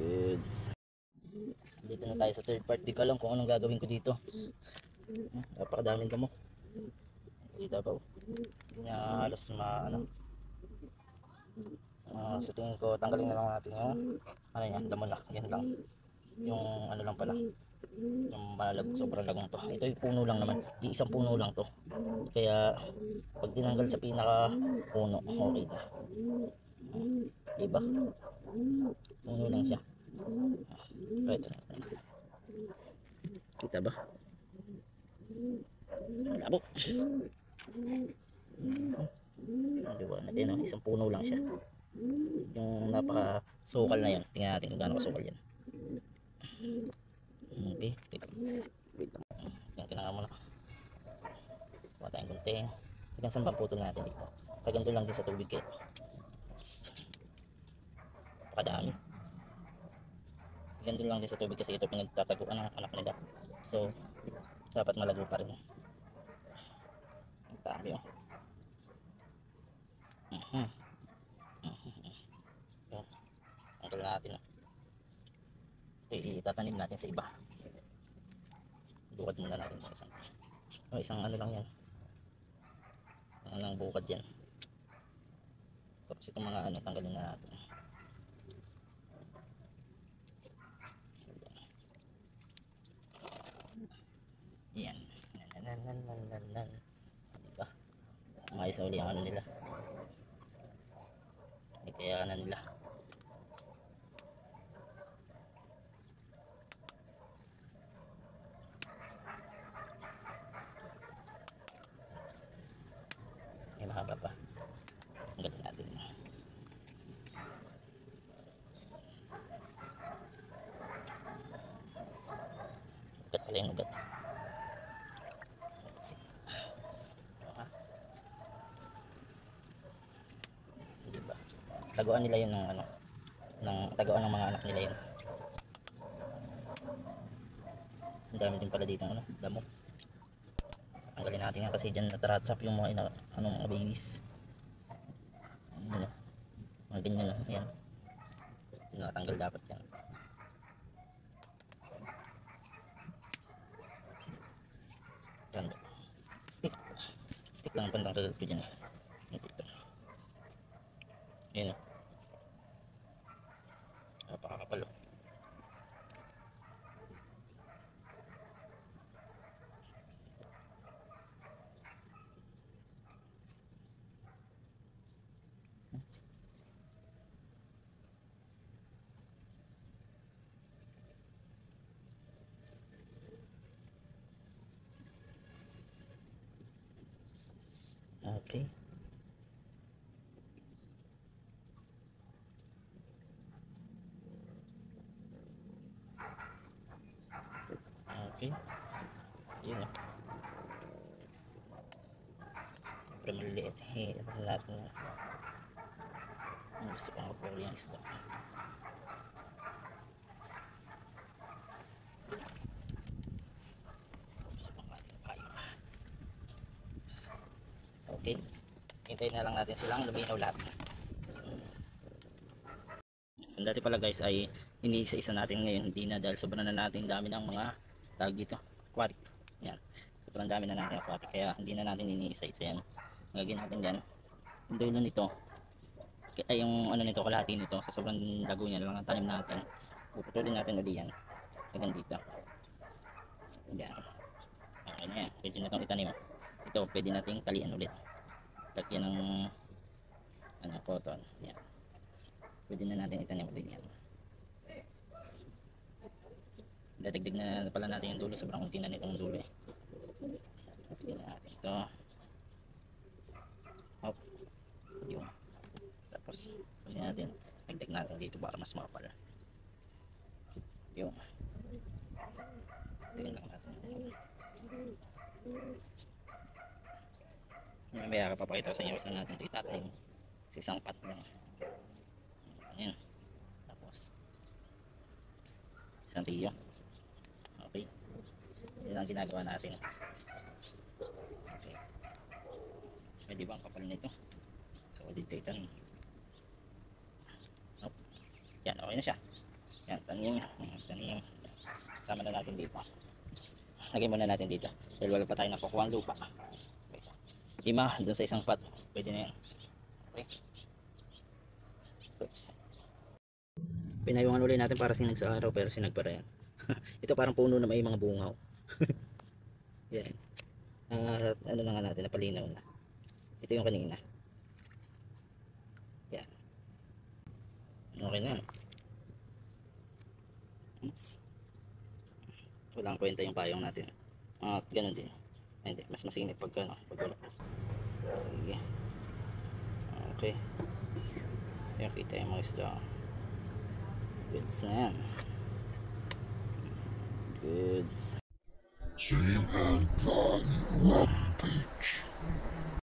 Goods. Dito na tayo sa third part. Di ko alam kung anong gagawin ko dito. Napakadaming damo. Kita pa. Hindi niya halos sa tingin ko tanggalin na lang natin yung yan, damo na. Yan lang. Yung lang pala. Yung sobrang lagong to. Ito yung puno lang naman. Isang puno lang to. Kaya pag tinanggal sa pinaka puno, okay na. Diba? Puno lang siya. Ito na. Kita ba? Labo. Diba? Natin, isang puno lang siya. Yung napaka sukal na yan. Tingnan natin kung gaano kasukal yan. Okay. Wait lang. Yan, kailangan mo na. Kuha tayong gunting. Hanggang saan bang putol natin dito? Kaganto lang din sa tubig kayo. Pakadami. Ganito lang din sa tubig kasi ito pinagtataguan ng anak nila. So, dapat malago pa rin. Ang dami oh. Tanggal natin oh. Ito itatanim natin sa iba. Bukad muna natin yung isang ano lang yan. Ang bukad yan. Tapos itong mga tanggalin na natin. Yan. Diba? Maayos na uli ang nila. Kaya nila. May mahaba pa. Ang galing natin. Ugat pala yung ugat. Diba? Taguan nila yun ng taguan ng mga anak nila yun. Ang dami din pala dito damo. Tanggalin natin yan kasi dyan natrachap yung mga mga babies. Mga ganyan ayan. Natanggal dapat yan. Yan. Stick lang ang pantanggal ko dyan. Dito. Ayan o. Napakakapal o. Okay. Okay. Yun o. Pero maliliit. Lahat na. Gusto ko mapuli ang isda. Okay. Hintayin na lang natin silang luminaw lahat. Ang dati pala guys ay iniisa-isa natin ngayon. Hindi na dahil sobrang na natin dami ng mga tawag dito. Aquatic. Yan. Sobrang dami na natin aquatic. Kaya hindi na natin iniisa-isa yan. Gagawin natin yan. Yung dulo nito. Ay yung nito kalahati nito. Sa sobrang lago niya lang ang tanim natin. Puputulin natin ulit yan. Hanggang dito. Yan. Okay na yan. Pwede na itong itanim. Ito pwede nating talian ulit. Tagyan ng cotton. Yan. Pwede na natin itanim ulit yan. Dadagdag na pala natin yung dulo. Sobrang unti na nitong dulo eh. Pwede na natin ito. Hop. Yun. Tapos pwede natin dagdag natin dito para mas makapal. Yun. Tingnan lang natin. Mamaya kapapakita ko sa inyo saan natin ito itatayin sa isang pot lang. Ayan. Tapos isang riyo. Okay. Yan ang ginagawa natin. Okay. Pwede ba ang kapal nito? So dito ito. Yan, okay na siya. Yan, tanim. Tanim. Sama na natin dito. Lagay muna natin dito. Dahil wala pa tayo nakukuha ang lupa. Okay, 5 dun sa isang pot. Pwede na yan. Okay. Oops. Pinayungan ulit natin para sinag sa araw pero sinag pa rin. Ito parang puno na may mga bungaw. Yan. Ano na nga natin, napalinaw na. Ito yung kanina. Yan. Okay na. Oops. Walang kwenta yung payong natin. At ganun din. Ay, hindi, mas masinip pag ano, pag wala. Sige. Okay. Ayan, kita yung mga isda. Goods na yan. Goods. Same and Blood Rampage.